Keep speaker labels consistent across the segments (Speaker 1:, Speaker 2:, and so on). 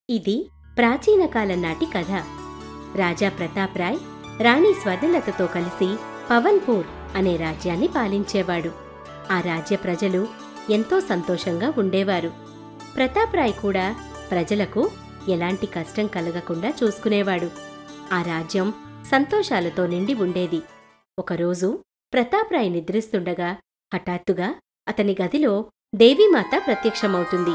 Speaker 1: ఇది ప్రాచీన కాలం నాటి కథ. రాజా ప్రతాప్ రాయ్ రాణి స్వర్ణలతతో కలిసి పవన్పూర్ అనే రాజ్యాన్ని పాలించేవాడు. ఆ రాజ్య ప్రజలు ఎంతో సంతోషంగా ఉండేవారు. ప్రతాప్ రాయ్ కూడా ప్రజలకు ఎలాంటి కష్టం కలగకుండా చూసుకునేవాడు. ఆ రాజ్యం సంతోషాలతో నిండి ఉండేది. ఒకరోజు ప్రతాప్ రాయ్ నిద్రిస్తుండగా హఠాత్తుగా అతని గదిలో దేవీమాత ప్రత్యక్షమవుతుంది.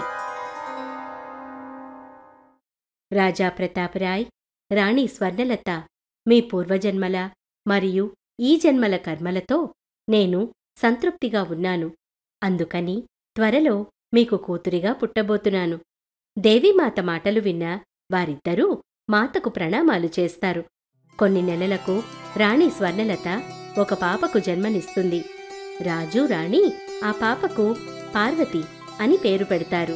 Speaker 1: రాజా ప్రతాపరాయ్, రాణి స్వర్ణలత, మీ పూర్వజన్మల మరియు ఈ జన్మల కర్మలతో నేను సంతృప్తిగా ఉన్నాను. అందుకని త్వరలో మీకు కూతురిగా పుట్టబోతున్నాను. దేవీమాత మాటలు విన్న వారిద్దరూ మాతకు ప్రణామాలు చేస్తారు. కొన్ని నెలలకు రాణి స్వర్ణలత ఒక పాపకు జన్మనిస్తుంది. రాజు, రాణి ఆ పాపకు పార్వతి అని పేరు పెడతారు.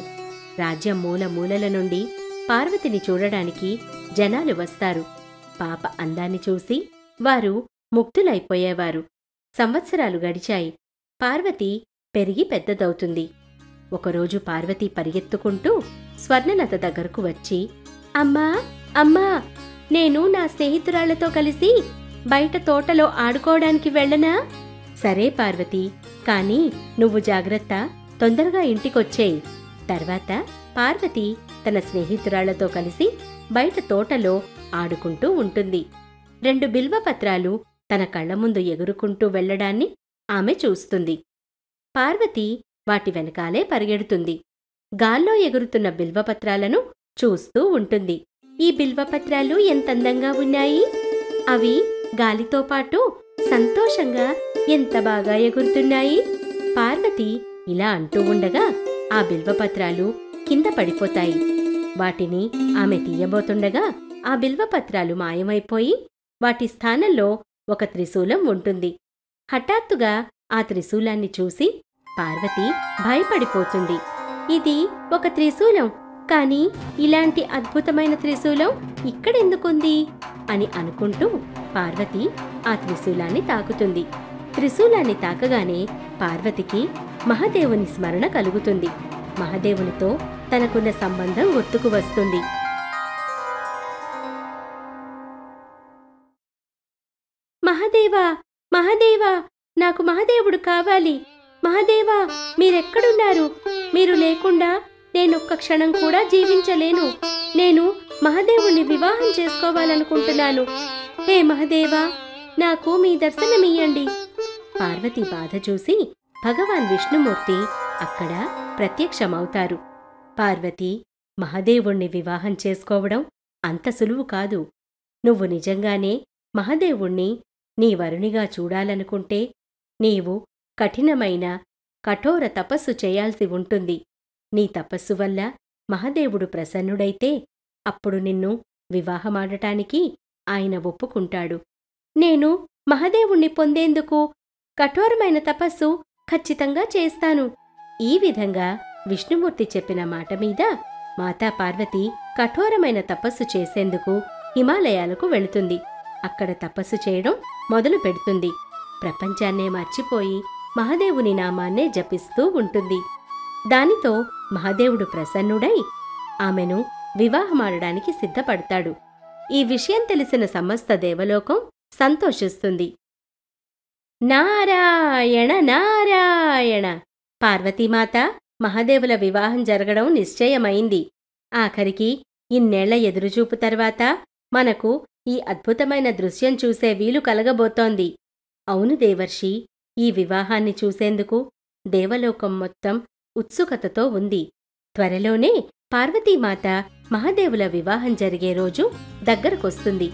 Speaker 1: రాజ్యం మూల మూలల నుండి పార్వతిని చూడడానికి జనాలు వస్తారు. పాప అందాన్ని చూసి వారు ముగ్ధులైపోయేవారు. సంవత్సరాలు గడిచాయి. పార్వతి పెరిగి పెద్దదవుతుంది. ఒకరోజు పార్వతి పరిగెత్తుకుంటూ స్వర్ణలత దగ్గరకు వచ్చి, అమ్మా అమ్మా, నేను నా స్నేహితురాళ్లతో కలిసి బయట తోటలో ఆడుకోవడానికి వెళ్ళనా? సరే పార్వతి, కాని నువ్వు జాగ్రత్త, తొందరగా ఇంటికొచ్చేయి. తర్వాత పార్వతి తన స్నేహితురాళ్లతో కలిసి బయట తోటలో ఆడుకుంటూ ఉంటుంది. 2 బిల్వపత్రాలు తన కళ్ల ముందు ఎగురుకుంటూ వెళ్లడాన్ని ఆమె చూస్తుంది. పార్వతి వాటి వెనకాలే పరిగెడుతుంది. గాల్లో ఎగురుతున్న బిల్వపత్రాలను చూస్తూ ఉంటుంది. ఈ బిల్వపత్రాలు ఎంతందంగా ఉన్నాయి! అవి గాలితో పాటు సంతోషంగా ఎంత బాగా ఎగురుతున్నాయి! పార్వతి ఇలా అంటూ ఉండగా ఆ బిల్వపత్రాలు కింద పడిపోతాయి. వాటిని ఆమె తీయబోతుండగా ఆ బిల్వపత్రాలు మాయమైపోయి వాటి స్థానంలో ఒక త్రిశూలం ఉంటుంది. హఠాత్తుగా ఆ త్రిశూలాన్ని చూసి పార్వతి భయపడిపోతుంది. ఇది ఒక త్రిశూలం, కాని ఇలాంటి అద్భుతమైన త్రిశూలం ఇక్కడెందుకుంది అని అనుకుంటూ పార్వతి ఆ త్రిశూలాన్ని తాకుతుంది. త్రిశూలాన్ని తాకగానే పార్వతికి మహాదేవుని స్మరణ కలుగుతుంది. మహాదేవునితో తనకున్న సంబంధం గుర్తుకు వస్తుంది. మహాదేవా, మహాదేవా, నాకు మహాదేవుడు కావాలి. మహాదేవా, మీరెక్కడున్నారు? మీరు లేకుండా నేనొక్క క్షణం కూడా జీవించలేను. నేను మహాదేవుణ్ణి వివాహం చేసుకోవాలనుకుంటున్నాను. హే మహాదేవా, నాకు మీ దర్శనమియ్యండి. పార్వతి బాధ చూసి భగవాన్ విష్ణుమూర్తి అక్కడ ప్రత్యక్షమవుతారు. పార్వతి, మహాదేవుణ్ణి వివాహం చేసుకోవడం అంత సులువు కాదు. నువ్వు నిజంగానే మహాదేవుణ్ణి నీ వరునిగా చూడాలనుకుంటే నీవు కఠినమైన కఠోర తపస్సు చేయాల్సి ఉంటుంది. నీ తపస్సు వల్ల మహాదేవుడు ప్రసన్నుడైతే అప్పుడు నిన్ను వివాహమాడటానికి ఆయన ఒప్పుకుంటాడు. నేను మహాదేవుణ్ణి పొందేందుకు కఠోరమైన తపస్సు ఖచ్చితంగా చేస్తాను. ఈ విధంగా విష్ణుమూర్తి చెప్పిన మాట మీద మాతా పార్వతి కఠోరమైన తపస్సు చేసేందుకు హిమాలయాలకు వెళుతుంది. అక్కడ తపస్సు చేయడం మొదలు పెడుతుంది. ప్రపంచాన్నే మర్చిపోయి మహాదేవుని నామాన్నే జపిస్తూ ఉంటుంది. దానితో మహాదేవుడు ప్రసన్నుడై ఆమెను వివాహమాడడానికి సిద్ధపడతాడు. ఈ విషయం తెలిసిన సమస్త దేవలోకం సంతోషిస్తుంది. నారాయణ నారాయణ! పార్వతీమాత, మహాదేవుల వివాహం జరగడం నిశ్చయమైంది. ఆఖరికి ఇన్నేళ్ల ఎదురుచూపు తర్వాత మనకు ఈ అద్భుతమైన దృశ్యం చూసే వీలు కలగబోతోంది. అవును దేవర్షి, ఈ వివాహాన్ని చూసేందుకు దేవలోకం మొత్తం ఉత్సుకతతో ఉంది. త్వరలోనే పార్వతీమాత మహాదేవుల వివాహం జరిగే రోజు దగ్గరకొస్తుంది.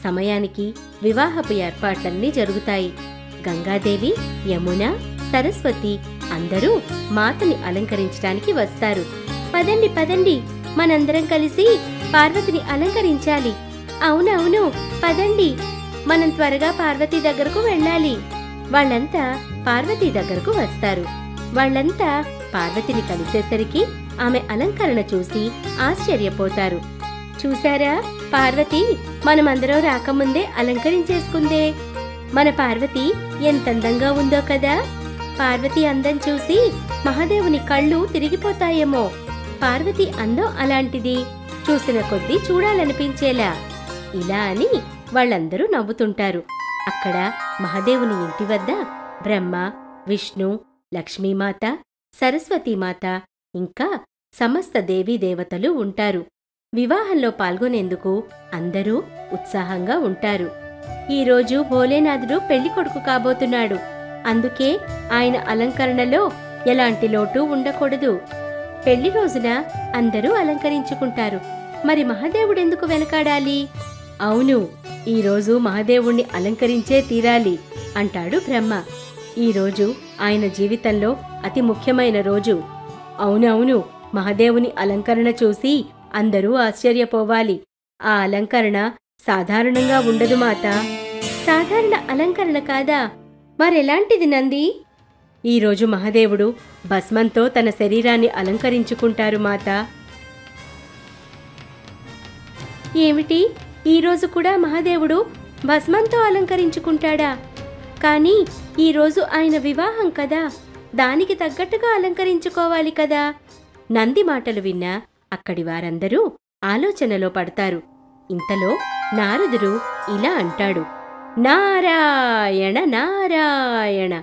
Speaker 1: సమయానికి వివాహపు ఏర్పాట్లన్నీ జరుగుతాయి. గంగాదేవి, యమున, సరస్వతి అందరూ మాతని అలంకరించడానికి వస్తారు. పదండి పదండి, మనందరం కలిసి పార్వతిని అలంకరించాలి. అవునవును, పదండి, మనం త్వరగా పార్వతి దగ్గరకు వెళ్ళాలి. వాళ్ళంతా పార్వతి దగ్గరకు వస్తారు. వాళ్ళంతా పార్వతిని కలిసేసరికి ఆమె అలంకరణ చూసి ఆశ్చర్యపోతారు. చూశారా, పార్వతి మనమందరం రాకముందే అలంకరించేసుకుందే. మన పార్వతి ఎంతందంగా ఉందో కదా! పార్వతి అందం చూసి మహాదేవుని కళ్ళు తిరిగిపోతాయేమో. పార్వతి అందం అలాంటిది, చూసిన కొద్దీ చూడాలనిపించేలా. ఇలా అని వాళ్ళందరూ నవ్వుతుంటారు. అక్కడ మహాదేవుని ఇంటి వద్ద బ్రహ్మ, విష్ణు, లక్ష్మీమాత, సరస్వతీమాత ఇంకా సమస్త దేవీదేవతలు ఉంటారు. వివాహంలో పాల్గొనేందుకు అందరూ ఉత్సాహంగా ఉంటారు. ఈరోజు భోలేనాథుడు పెళ్లికొడుకు కాబోతున్నాడు. అందుకే ఆయన అలంకరణలో ఎలాంటి లోటు ఉండకూడదు. పెళ్లి రోజున అందరూ అలంకరించుకుంటారు. మరి మహాదేవుడెందుకు వెనకాడాలి? అవును, ఈరోజు మహాదేవుణ్ణి అలంకరించే తీరాలి అంటాడు బ్రహ్మ. ఈరోజు ఆయన జీవితంలో అతి ముఖ్యమైన రోజు. అవునవును, మహాదేవుని అలంకరణ చూసి అందరూ ఆశ్చర్యపోవాలి. ఆ అలంకరణ సాధారణంగా ఉండదు మాతా. సాధారణ అలంకరణ కాదా? మరెలాంటిది నంది? ఈరోజు మహాదేవుడు భస్మంతో తన శరీరాన్ని అలంకరించుకుంటారు మాతా. ఏమిటి, ఈరోజు కూడా మహాదేవుడు భస్మంతో అలంకరించుకుంటాడా? కానీ ఈరోజు ఆయన వివాహం కదా, దానికి తగ్గట్టుగా అలంకరించుకోవాలి కదా. నంది మాటలు విన్నా అక్కడి వారందరూ ఆలోచనలో పడతారు. ఇంతలో నారదుడు ఇలా అంటాడు, నారాయణ నారాయణ,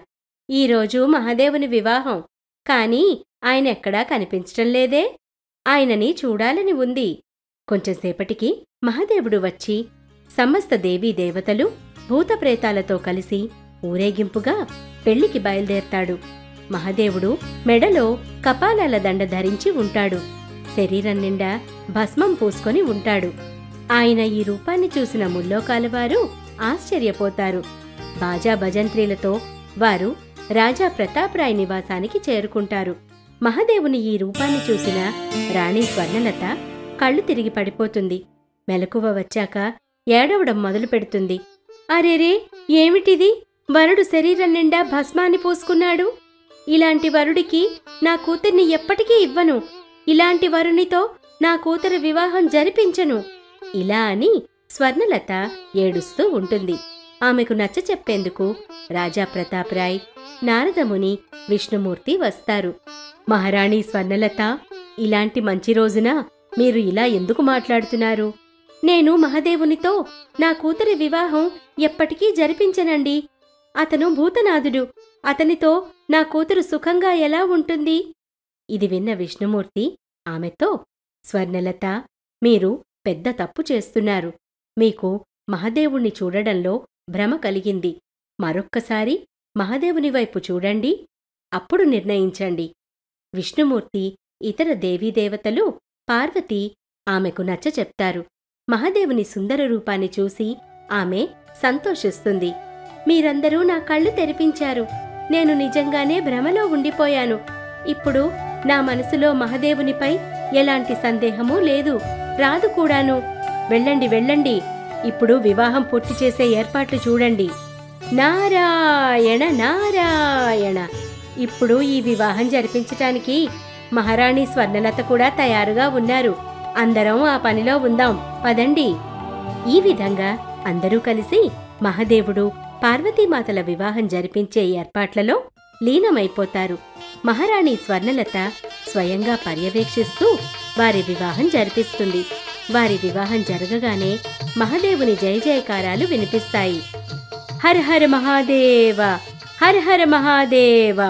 Speaker 1: ఈరోజు మహాదేవుని వివాహం, కాని ఆయనెక్కడా కనిపించటం లేదే. ఆయనని చూడాలని ఉంది. కొంచెంసేపటికి మహాదేవుడు వచ్చి సమస్త దేవీదేవతలు భూతప్రేతాలతో కలిసి ఊరేగింపుగా పెళ్లికి బయలుదేరతాడు. మహాదేవుడు మెడలో కపాలాల దండ ధరించి ఉంటాడు. శరీరం నిండా భస్మం పూసుకొని ఉంటాడు. ఆయన ఈ రూపాన్ని చూసిన ముల్లోకాలవారు ఆశ్చర్యపోతారు. బాజా భజంత్రీలతో వారు రాజా ప్రతాపరాయ్ నివాసానికి చేరుకుంటారు. మహాదేవుని ఈ రూపాన్ని చూసిన రాణి స్వర్ణలత కళ్ళు తిరిగి పడిపోతుంది. మెలకువ వచ్చాక ఏడవడం మొదలు పెడుతుంది. అరేరే, ఏమిటిది? వరుడు శరీరం నిండా భస్మాన్ని పూసుకున్నాడు. ఇలాంటి వరుడికి నా కూతుర్ని ఎప్పటికీ ఇవ్వను. ఇలాంటి వరునితో నా కూతురు వివాహం జరిపించను. ఇలా అని స్వర్ణలత ఏడుస్తూ ఉంటుంది. ఆమెకు నచ్చ చెప్పేందుకు రాజా ప్రతాపరాయ్, నారదముని, విష్ణుమూర్తి వస్తారు. మహారాణి స్వర్ణలత, ఇలాంటి మంచి రోజున మీరు ఇలా ఎందుకు మాట్లాడుతున్నారు? నేను మహాదేవునితో నా కూతురి వివాహం ఎప్పటికీ జరిపించనండి. అతను భూతనాథుడు. అతనితో నా కూతురు సుఖంగా ఎలా ఉంటుంది? ఇది విన్న విష్ణుమూర్తి ఆమెతో, స్వర్ణలత, మీరు పెద్ద తప్పు చేస్తున్నారు. మీకు మహాదేవుణ్ణి చూడడంలో భ్రమ కలిగింది. మరొక్కసారి మహాదేవుని వైపు చూడండి, అప్పుడు నిర్ణయించండి. విష్ణుమూర్తి, ఇతర దేవీదేవతలు, పార్వతి ఆమెకు నచ్చ చెప్తారు. మహాదేవుని సుందర రూపాన్ని చూసి ఆమె సంతోషిస్తుంది. మీరందరూ నా కళ్ళు తెరిపించారు. నేను నిజంగానే భ్రమలో ఉండిపోయాను. ఇప్పుడు నా మనసులో మహాదేవునిపై ఎలాంటి సందేహమూ లేదు, రాదు కూడాను. వెళ్ళండి వెళ్ళండి, ఇప్పుడు వివాహం పూర్తి చేసే ఏర్పాట్లు చూడండి. నారాయణ నారాయణ. ఇప్పుడు ఈ వివాహం జరిపించటానికి మహారాణి స్వర్ణలత కూడా తయారుగా ఉన్నారు. అందరం ఆ పనిలో ఉందాం, పదండి. ఈ విధంగా అందరూ కలిసి మహాదేవుడు, పార్వతీమాతల వివాహం జరిపించే ఏర్పాట్లలో లీనమైపోతారు. మహారాణి స్వర్ణలత స్వయంగా పర్యవేక్షిస్తూ వారి వివాహం జరిపిస్తుంది. వారి వివాహం జరగగానే మహాదేవుని జయ జయకారాలు వినిపిస్తాయి. హర హర మహాదేవ, హర హర మహాదేవ.